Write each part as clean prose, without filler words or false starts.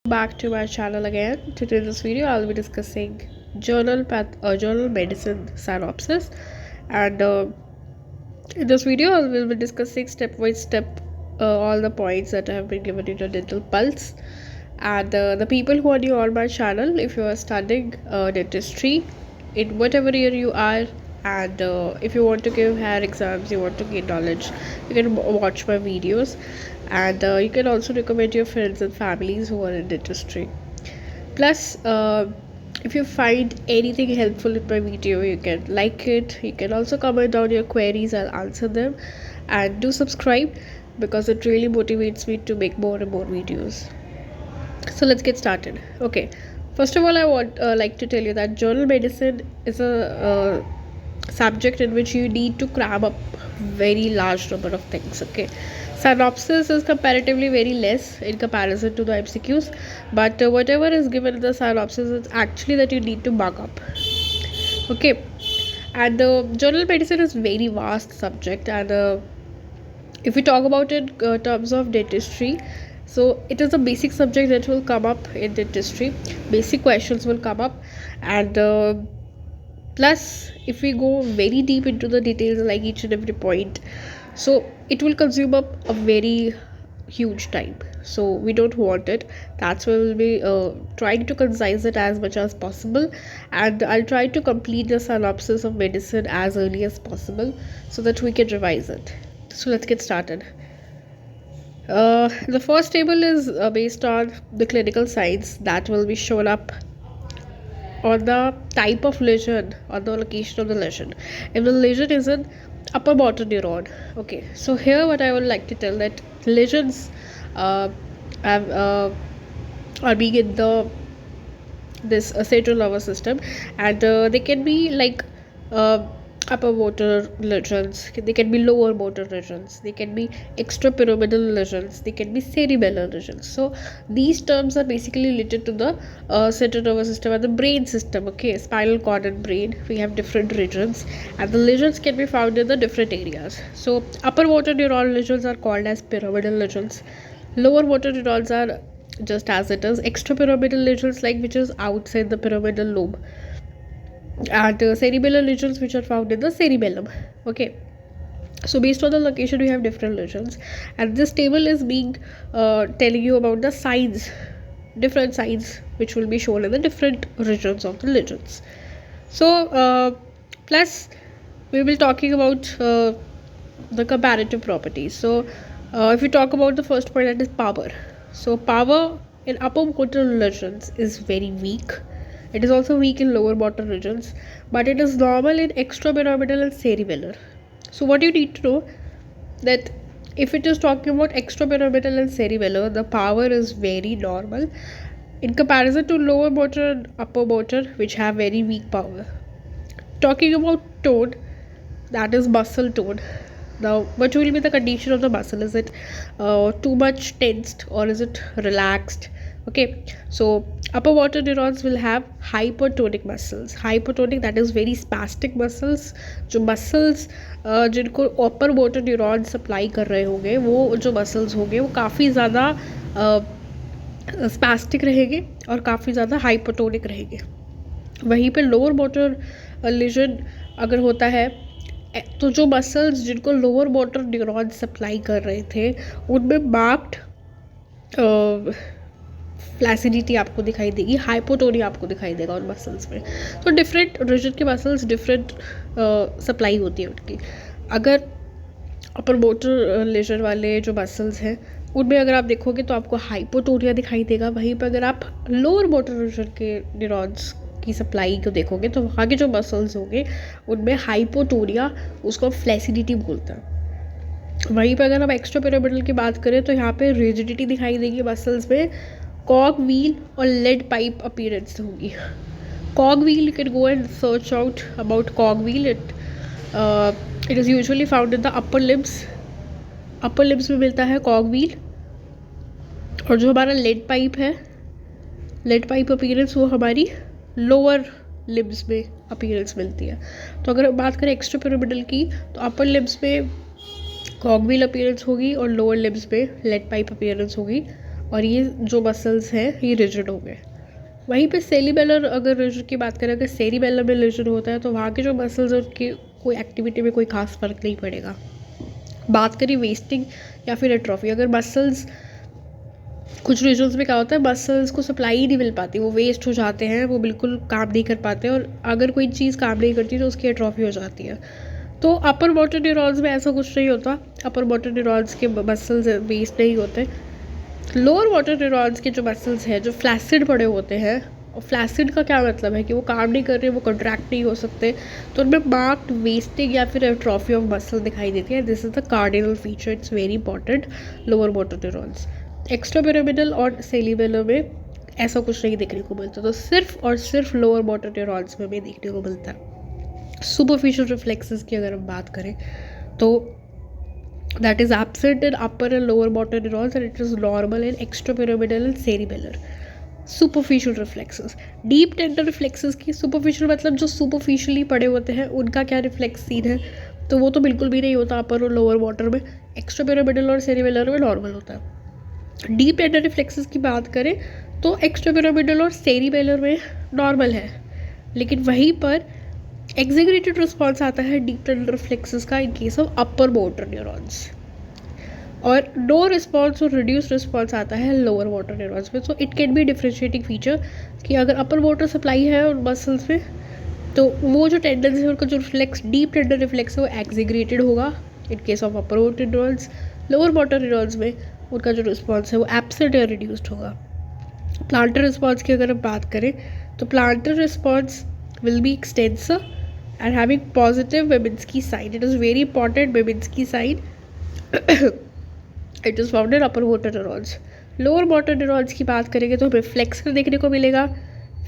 Back to my channel again. Today in this video I'll be discussing journal medicine synopsis, and in this video I will be discussing step by step all the points that have been given in the dental pulse. And the people who are new on my channel, if you are studying dentistry in whatever year you are, and if you want to give higher exams, you want to gain knowledge, you can watch my videos. And you can also recommend your friends and families who are in dentistry. Plus, if you find anything helpful in my video, you can like it. You can also comment down your queries, I'll answer them. And do subscribe, because it really motivates me to make more and more videos. So let's get started. Okay, first of all, I want like to tell you that journal medicine is a subject in which you need to cram up very large number of things. Okay, synopsis is comparatively very less in comparison to the MCQs, but whatever is given in the synopsis is actually that you need to mug up. Okay, and journal medicine is very vast subject, and if we talk about it in terms of dentistry, so it is a basic subject that will come up in dentistry. Basic questions will come up, and plus if we go very deep into the details like each and every point, so it will consume up a very huge time, so we don't want it. That's why we'll be trying to concise it as much as possible, and I'll try to complete the synopsis of medicine as early as possible so that we can revise it. So let's get started. The first table is based on the clinical signs that will be shown up on the type of lesion or the location of the lesion. If the lesion is an upper motor neuron, okay, so here what I would like to tell that lesions have are being in the this central nervous system, and they can be like upper motor lesions, they can be lower motor lesions, they can be extrapyramidal lesions, they can be cerebellar lesions. So these terms are basically related to the central nervous system and the brain system. Okay, spinal cord and brain, we have different regions, and the lesions can be found in the different areas. So upper motor neuron lesions are called as pyramidal lesions, lower motor neurons are just as it is extrapyramidal lesions, like which is outside the pyramidal lobe, and cerebellar lesions which are found in the cerebellum. Okay, so based on the location we have different lesions, and this table is being telling you about the signs, different signs which will be shown in the different regions of the lesions. So plus we will talking about the comparative properties. So if we talk about the first point, that is power. So power in upper motor lesions is very weak. It is also weak in lower motor regions, but it is normal in extrapyramidal and cerebellar. So what you need to know that if it is talking about extrapyramidal and cerebellar, the power is very normal in comparison to lower motor and upper motor, which have very weak power. Talking about tone, that is muscle tone. Now, what will be the condition of the muscle? Is it too much tensed or is it relaxed? Okay, so upper motor neurons will have hypertonic muscles. Hypertonic, that is very spastic muscles. जो muscles जिनको upper motor neurons supply कर रहे होंगे, वो जो muscles होंगे वो काफ़ी ज़्यादा स्पास्टिक रहेंगे और काफ़ी ज़्यादा हाइपोटोनिक रहेंगे. वहीं पे लोअर मोटर लेजन अगर होता है, तो जो मसल्स जिनको लोअर मोटर न्यूरॉन सप्लाई कर रहे थे उनमें मार्क्ड फ्लैसिडिटी आपको दिखाई देगी, हाइपोटोनिया आपको दिखाई देगा उन मसल्स में. तो डिफरेंट रीजन के मसल्स डिफरेंट सप्लाई होती है उनकी. अगर अपर मोटर लेजन वाले जो मसल्स हैं उनमें अगर आप देखोगे तो आपको हाइपोटोनिया दिखाई देगा. वहीं पर अगर आप लोअर मोटर रीजन के न्यूरॉन्स की सप्लाई को देखोगे तो वहाँ के जो मसल्स होंगे उनमें हाइपोटोनिया, उसको फ्लैसिडिटी बोलते हैं. वहीं पर अगर हम एक्स्ट्रा पिरामिडल की बात करें तो यहाँ पे रिजिडिटी दिखाई देगी मसल्स में, कॉग व्हील और लेड पाइप अपीयरेंस होगी. कॉग wheel, you can go and search out about कॉग wheel. It is usually found in the upper limbs में मिलता है कॉग व्हील. और जो हमारा लेड पाइप है, लेड पाइप अपीयरेंस, वो हमारी लोअर लिम्स में अपीयरेंस मिलती है. तो अगर बात करें एक्स्ट्रा पिरामिडल की, तो अपर लिम्स में कॉग व्हील अपीयरेंस होगी और लोअर लिम्स में लेड पाइप अपीयरेंस होगी. और ये जो मसल्स हैं ये रिजिड हो गए। वहीं पे सेरिबेलर अगर रिजिड की बात करें, अगर सेरिबेलर में रिजिड होता है तो वहाँ के जो मसल्स हैं उनकी कोई एक्टिविटी में कोई खास फर्क नहीं पड़ेगा। बात करें वेस्टिंग या फिर एट्रोफी, अगर मसल्स कुछ रीजन्स में क्या होता है, मसल्स को सप्लाई ही नहीं मिल पाती, वो वेस्ट हो जाते हैं, वो बिल्कुल काम नहीं कर पाते, और अगर कोई चीज़ काम नहीं करती तो उसकी एट्रोफी हो जाती है। तो अपर मोटर न्यूरॉन्स में ऐसा कुछ नहीं होता, अपर मोटर न्यूरॉन्स के मसल्स वेस्ट नहीं होते। लोअर मोटर न्यूरॉन्स के जो मसल्स हैं जो फ्लैसिड पड़े होते हैं, और फ्लैसिड का क्या मतलब है कि वो काम नहीं कर रहे, वो कंट्रैक्ट नहीं हो सकते, तो उनमें मार्क्ड वेस्टिंग या फिर एट्रोफी ऑफ मसल दिखाई देती है। This is the cardinal feature, it's very important, lower motor neurons. Extra pyramidal और सेरिबेलर में ऐसा कुछ नहीं देखने को मिलता, तो सिर्फ और सिर्फ लोअर मोटर न्यूरॉन्स में भी देखने को मिलता है। सुपरफिशियल रिफ्लेक्सेस की अगर हम बात करें तो that is absent in upper and lower motor neurons and it is normal in extrapyramidal and cerebellar. Superficial reflexes, deep tender reflexes की superficial मतलब जो superficially पड़े होते हैं उनका क्या रिफ्लेक्स सीन है, तो वो तो बिल्कुल भी नहीं होता अपर और लोअर मोटर में, एक्स्ट्रापिरामिडल और सेरिबेलर में नॉर्मल होता है। डीप टेंडर रिफ्लेक्सेस की बात करें तो एक्स्ट्रापिरामिडल और सेरिबेलर में नॉर्मल है, लेकिन वहीं पर एग्जीक्यूटिव रिस्पॉन्स आता है डीप टेंडर रिफ्लेक्सेस का in case of upper motor neurons, और नो रिस्पॉन्स और रिड्यूस रिस्पॉन्स आता है लोअर मोटर न्यूरॉन्स में। So it can be differentiating feature कि अगर अपर मोटर सप्लाई है और मसल्स में तो वो जो टेंडेंसी है उनका जो रिफ्लेक्स डीप टेंडर रिफ्लेक्स है वो एग्जीग्रेटेड होगा in case of upper motor neurons. Lower motor neurons में उनका जो रिस्पॉन्स है वो एब्सेंट या रिड्यूस्ड होगा। प्लांटर रिस्पॉन्स की अगर हम बात करें तो planter response will be extensor and having positive Babinski sign. It is very important, Babinski sign. It is found in upper motor neurons. Lower motor neurons की बात करेंगे तो हमें फ्लेक्सर देखने को मिलेगा,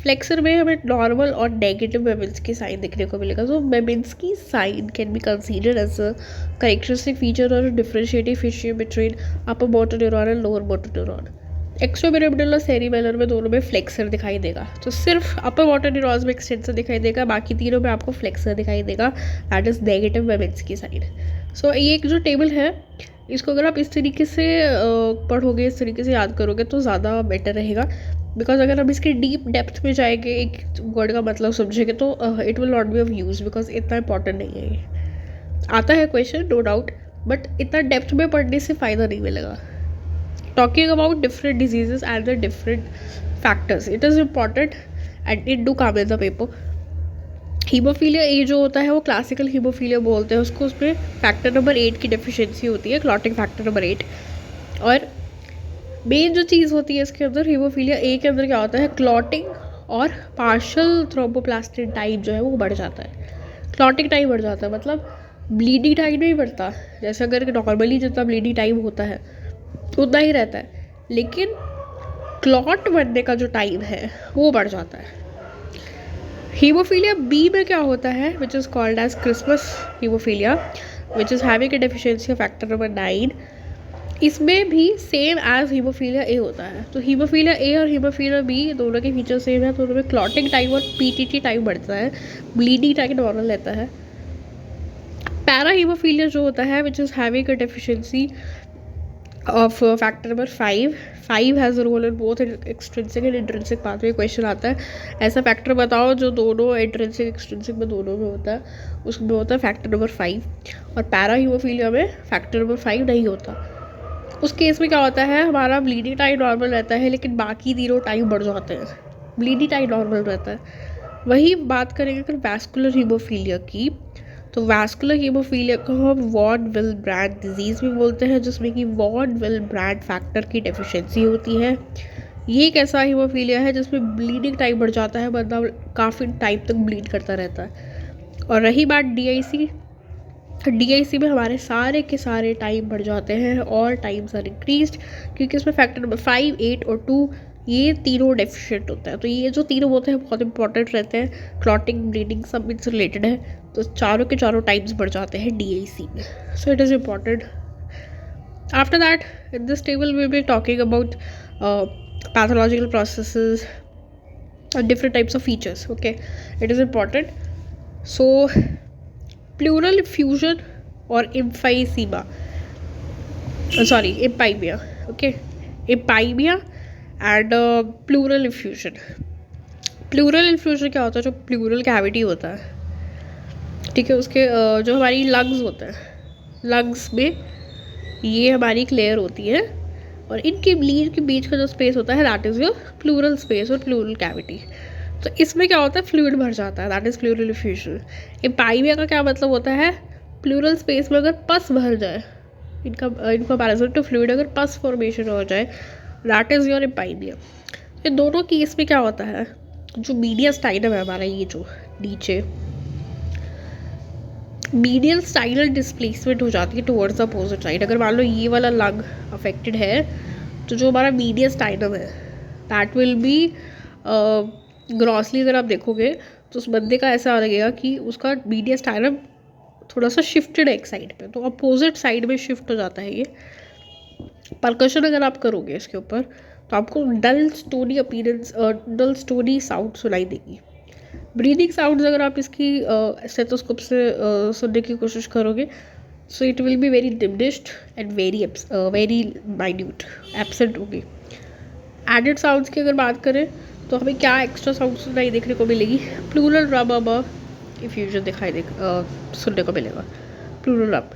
फ्लेक्सर में हमें नॉर्मल और नेगेटिव बेबिन्स्की साइन देखने को मिलेगा। So Babinski sign can be considered as a characteristic feature और differentiating feature between upper motor neuron and lower motor neuron. Extrapyramidal और सेरिबेलर में दोनों में फ्लेक्सर दिखाई देगा, तो सिर्फ अपर मोटर न्यूरॉन्स में एक्सटेंसर दिखाई देगा, बाकी तीनों में आपको फ्लेक्सर दिखाई देगा, दैट इज नेगेटिव बेबिन्स्की साइन। सो ये एक जो टेबल है इसको अगर आप इस तरीके से पढ़ोगे, इस तरीके से याद करोगे तो ज़्यादा बेटर रहेगा, बिकॉज अगर हम इसके डीप डेप्थ में जाएंगे, एक वर्ड का मतलब समझेंगे तो it will not be of use, because इतना इंपॉर्टेंट नहीं है ये। आता है क्वेश्चन नो डाउट, बट इतना डेप्थ में पढ़ने से फ़ायदा नहीं मिलेगा। Talking about different diseases and the different factors, it is important and it do come in the paper. Haemophilia A जो होता है वो क्लासिकल हीमोफीलिया बोलते हैं उसको, उसमें फैक्टर नंबर 8 की डेफिशिएंसी होती है, क्लॉटिंग फैक्टर नंबर 8। और मेन जो चीज़ होती है इसके अंदर हीमोफीलिया ए के अंदर क्या होता है, क्लॉटिंग और पार्शल थ्रोम्बोप्लास्टिन टाइप जो है वो बढ़ जाता है। क्लॉटिंग टाइम बढ़ जाता है मतलब ब्लीडिंग टाइम नहीं बढ़ता, जैसे अगर नॉर्मली जितना ब्लीडिंग टाइम होता है उतना ही रहता है, लेकिन क्लॉट बनने का जो टाइम है वो बढ़ जाता है। हीमोफीलिया बी में क्या होता है, which is called as Christmas haemophilia, which is having a deficiency of factor number 9। इसमें भी सेम एज हीमोफीलिया ए होता है, तो हीमोफीलिया ए और हीमोफीलिया बी दोनों के फीचर सेम है, दोनों में क्लॉटिंग टाइम और पीटीटी टाइम बढ़ता है, ब्लीडिंग टाइम नॉर्मल रहता है। पैरा हीमोफीलिया जो होता है which is having a deficiency of factor number 5 has a role in both extrinsic and intrinsic pathway। Question आता है ऐसा फैक्टर बताओ जो दोनों इंट्रिंसिक एक्सट्रिंसिक में दोनों में होता है, उसमें होता है फैक्टर नंबर 5, और पैरा हीमोफीलिया में फैक्टर नंबर 5 नहीं होता। उस केस में क्या होता है, हमारा ब्लीडिंग टाइम नॉर्मल रहता है लेकिन बाकी तीनों टाइम बढ़ जाते हैं, ब्लीडिंग टाइम नॉर्मल रहता है। वही बात करेंगे अगर वैस्कुलर हीमोफीलिया की, तो वैस्कुलर हीमोफीलिया को हम वॉन विल-ब्रैंड डिजीज़ भी बोलते हैं, जिसमें कि वॉन विल-ब्रैंड फैक्टर की डेफिशिएंसी होती है। ये एक ऐसा हीमोफीलिया है जिसमें ब्लीडिंग टाइम बढ़ जाता है, बंदा काफ़ी टाइम तक ब्लीड करता रहता है। और रही बात डीआईसी में हमारे सारे के सारे टाइम बढ़ जाते हैं, और टाइम्स आर इंक्रीज्ड, क्योंकि उसमें फैक्टर नंबर 5, 8 और 2 ये तीनों डेफिशिएंट होता है। तो ये जो तीनों होते हैं बहुत इंपॉर्टेंट रहते हैं, क्लॉटिंग ब्लीडिंग सब इनसे रिलेटेड है, तो चारों के चारों टाइप्स बढ़ जाते हैं डीआईसी में, so it is important. After that in this table we be talking about pathological processes और different types of features, okay, it is important. So pleural fusion और empyema, okay, empyema and pleural effusion. Pleural effusion क्या होता है? जो pleural cavity होता है, ठीक है, उसके जो हमारी लंग्स होते हैं, लंग्स में ये हमारी एक लेयर होती है और इनके लीड के बीच का जो स्पेस होता है that is your plural space और प्लूरल कैविटी। तो इसमें क्या होता है? फ्लूइड भर जाता है, दैट इज़ प्लूरल इफ्यूजन। एपाइमिया का क्या मतलब होता है? प्लूरल स्पेस में अगर पस भर जाए, इनका कंपैरिजन टू फ्लूइड, अगर पस फॉर्मेशन हो जाए, दैट इज़ योर एपाइमिया। ये दोनों केस में क्या होता है? जो मीडियस्टाइनम है हमारा, ये जो नीचे मीडियल स्टाइनल डिस्प्लेसमेंट हो जाती है टुवर्ड्स द अपोजिट साइड। अगर मान लो ये वाला लंग अफेक्टेड है तो जो हमारा मीडियस्टाइनम है दैट विल बी ग्रॉसली अगर आप देखोगे तो उस बंदे का ऐसा लगेगा कि उसका मीडियस्टाइनम थोड़ा सा शिफ्टेड है एक साइड पे, तो अपोजिट साइड में शिफ्ट हो जाता है ये। परकशन अगर आप करोगे इसके ऊपर तो आपको डल स्टोनी अपीयरेंस, डल स्टोनी साउंड सुनाई देगी। ब्रीदिंग साउंड्स अगर आप इसकी स्टेथोस्कोप से सुनने की कोशिश करोगे so it will be very diminished and very minute, absent होगी। एडेड साउंड्स की अगर बात करें तो हमें क्या एक्स्ट्रा साउंड सुनाई देखने को मिलेगी? प्लूरल रब अब इफ्यूजन सुनने को मिलेगा, प्लूरल रब।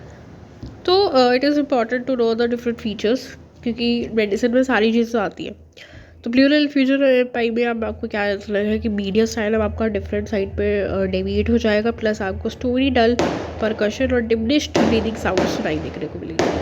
तो it is important to know the different features, क्योंकि मेडिसिन में सारी चीज़ें आती हैं। तो प्लूरल इफ्यूजन पाई में अब आपको क्या लगेगा कि मीडिया स्टाइल अब आपका डिफरेंट साइड पे डेविएट हो जाएगा, प्लस आपको स्टोरी डल, परकशन और डिमिनिश्ड ब्रीदिंग साउंड सुनाई देखने को मिलेगी।